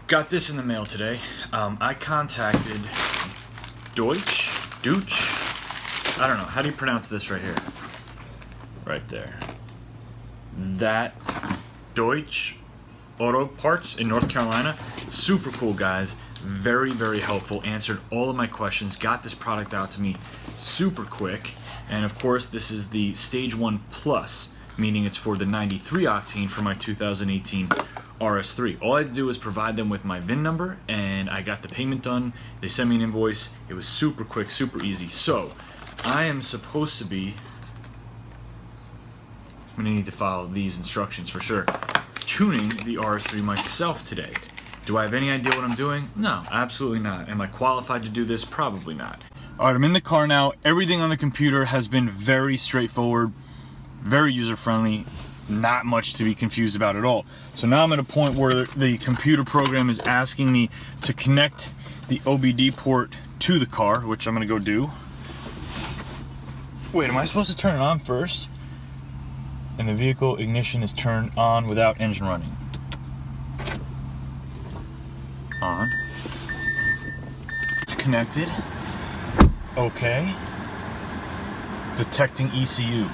Got this in the mail today. I contacted Deutsch, I don't know, how do you pronounce this right here? Right there. That Deutsch Auto Parts in North Carolina. Super cool guys, very, very helpful, answered all of my questions, got this product out to me super quick. And of course, this is the Stage 1 Plus, meaning it's for the 93 octane for my 2018 RS3. All I had to do was provide them with my VIN number and I got the payment done. They sent me an invoice. It was super quick, super easy. So I am supposed to be, I'm gonna need to follow these instructions for sure, tuning the RS3 myself today. Do I have any idea what I'm doing? No, absolutely not. Am I qualified to do this? Probably not. All right, I'm in the car now. Everything on the computer has been very straightforward, very user-friendly, not much to be confused about at all. So now I'm at a point where the computer program is asking me to connect the OBD port to the car, which I'm gonna go do. Wait, am I supposed to turn it on first? And the vehicle ignition is turned on without engine running. On. It's connected. Okay. Detecting ECU.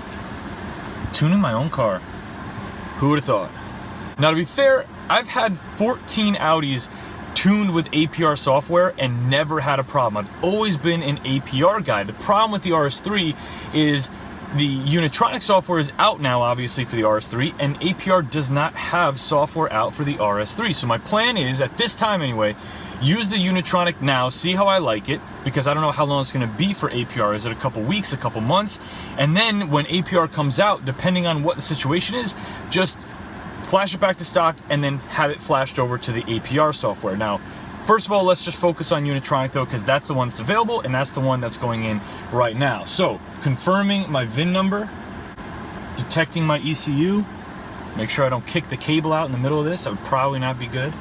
Tuning my own car. Who would have thought? Now to be fair, I've had 14 Audis tuned with APR software and never had a problem. I've always been an APR guy. The problem with the RS3 is the Unitronic software is out now, obviously, for the RS3, and APR does not have software out for the RS3. So my plan is, at this time anyway, use the Unitronic now, see how I like it, because I don't know how long it's going to be for APR. Is it a couple weeks, a couple months? And then when APR comes out, depending on what the situation is, just flash it back to stock and then have it flashed over to the APR software. Now, first of all, let's just focus on Unitronic though, because that's the one that's available and that's the one that's going in right now. So, confirming my VIN number, detecting my ECU, make sure I don't kick the cable out in the middle of this. That would probably not be good.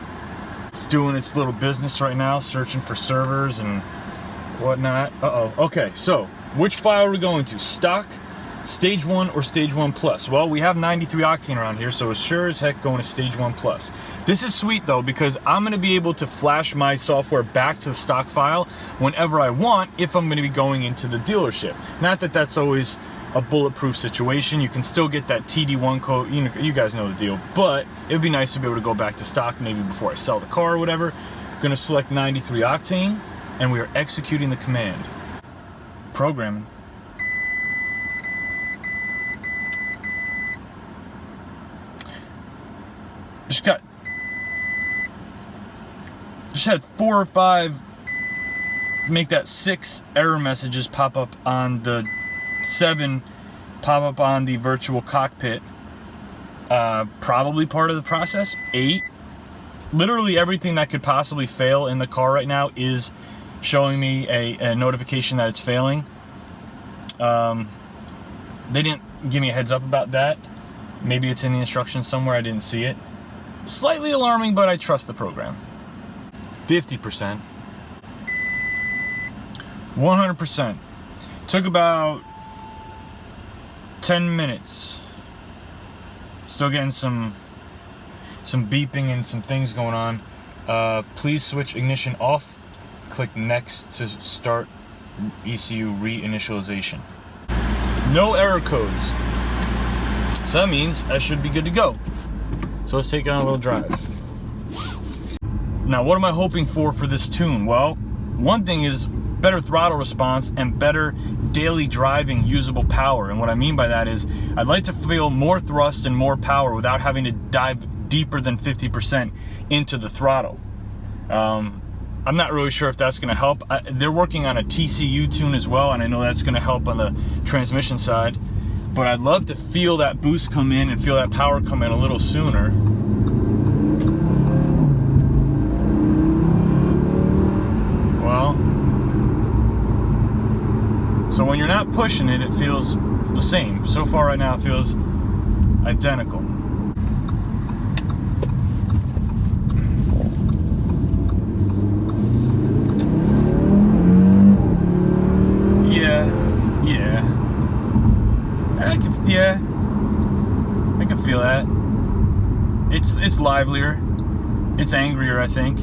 It's doing its little business right now, searching for servers and whatnot. Okay, so which file are we going to? Stock, Stage 1, or Stage 1 Plus? Well, we have 93 octane around here, so it's sure as heck going to Stage 1 Plus. This is sweet though, because I'm gonna be able to flash my software back to the stock file whenever I want if I'm gonna be going into the dealership. Not that that's always a bulletproof situation. You can still get that TD1 code, you guys know the deal, but it would be nice to be able to go back to stock maybe before I sell the car or whatever. I'm gonna select 93 octane, and we are executing the command. Programming. Just had 4 or 5, make that 6 error messages pop up on the 7, pop up on the virtual cockpit. Probably part of the process. 8. Literally everything that could possibly fail in the car right now is showing me a notification that it's failing. They didn't give me a heads up about that. Maybe it's in the instructions somewhere, I didn't see it. Slightly alarming, but I trust the program. 50%. 100%. Took about 10 minutes. Still getting some beeping and some things going on. Please switch ignition off. Click next to start ECU reinitialization. No error codes. So that means I should be good to go. So let's take it on a little drive. Now, what am I hoping for this tune? Well, one thing is better throttle response and better daily driving usable power. And what I mean by that is I'd like to feel more thrust and more power without having to dive deeper than 50% into the throttle. I'm not really sure if that's going to help. They're working on a TCU tune as well, and I know that's going to help on the transmission side. But I'd love to feel that boost come in and feel that power come in a little sooner. Well, so when you're not pushing it, it feels the same. So far right now, it feels identical. I can feel that. It's livelier. It's angrier, I think.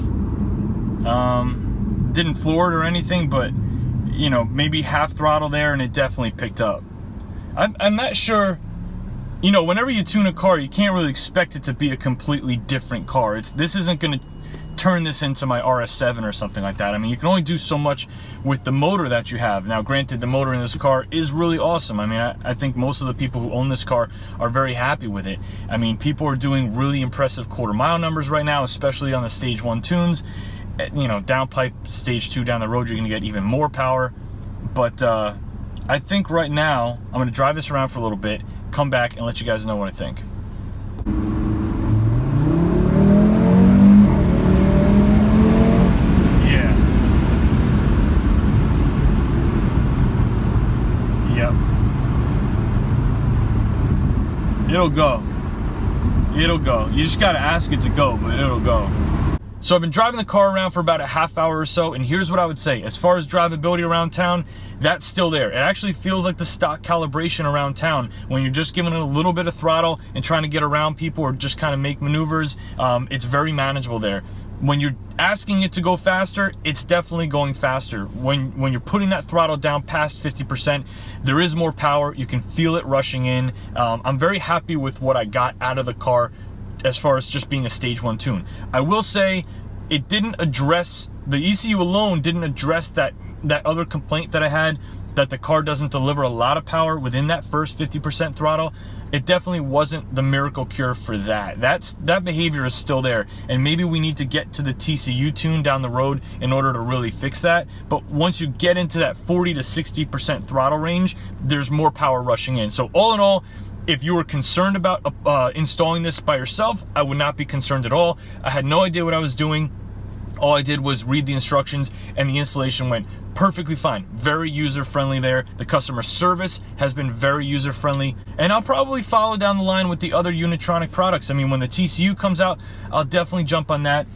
Didn't floor it or anything, but you know, maybe half throttle there and it definitely picked up. I'm not sure, you know, whenever you tune a car, you can't really expect it to be a completely different car. This isn't gonna turn this into my RS3 or something like that. I mean, you can only do so much with the motor that you have. Now, granted, the motor in this car is really awesome. I mean, I think most of the people who own this car are very happy with it. I mean, people are doing really impressive quarter-mile numbers right now, especially on the Stage 1 tunes. You know, downpipe Stage 2 down the road, you're gonna get even more power. But I think right now, I'm gonna drive this around for a little bit, come back and let you guys know what I think. It'll go. It'll go. You just gotta ask it to go, but it'll go. So I've been driving the car around for about a half hour or so, and here's what I would say. As far as drivability around town, that's still there. It actually feels like the stock calibration around town when you're just giving it a little bit of throttle and trying to get around people or just kind of make maneuvers. It's very manageable there. When you're asking it to go faster, it's definitely going faster. When you're putting that throttle down past 50%, there is more power. You can feel it rushing in. I'm very happy with what I got out of the car as far as just being a Stage 1 tune. I will say it didn't address, the ECU alone didn't address that other complaint that I had, that the car doesn't deliver a lot of power within that first 50% throttle. It definitely wasn't the miracle cure for that. That behavior is still there, and maybe we need to get to the TCU tune down the road in order to really fix that. But once you get into that 40 to 60% throttle range, there's more power rushing in. So all in all, if you were concerned about installing this by yourself, I would not be concerned at all. I had no idea what I was doing. All I did was read the instructions, and the installation went perfectly fine. Very user-friendly there. The customer service has been very user-friendly, and I'll probably follow down the line with the other Unitronic products. I mean, when the TCU comes out, I'll definitely jump on that.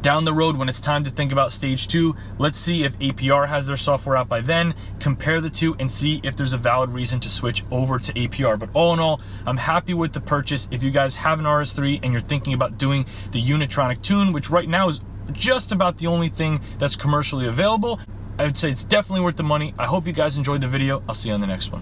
Down the road, when it's time to think about Stage 2, let's see if APR has their software out by then, compare the two, and see if there's a valid reason to switch over to APR. But all in all, I'm happy with the purchase. If you guys have an RS3 and you're thinking about doing the Unitronic tune, which right now is just about the only thing that's commercially available, I would say it's definitely worth the money. I hope you guys enjoyed the video. I'll see you on the next one.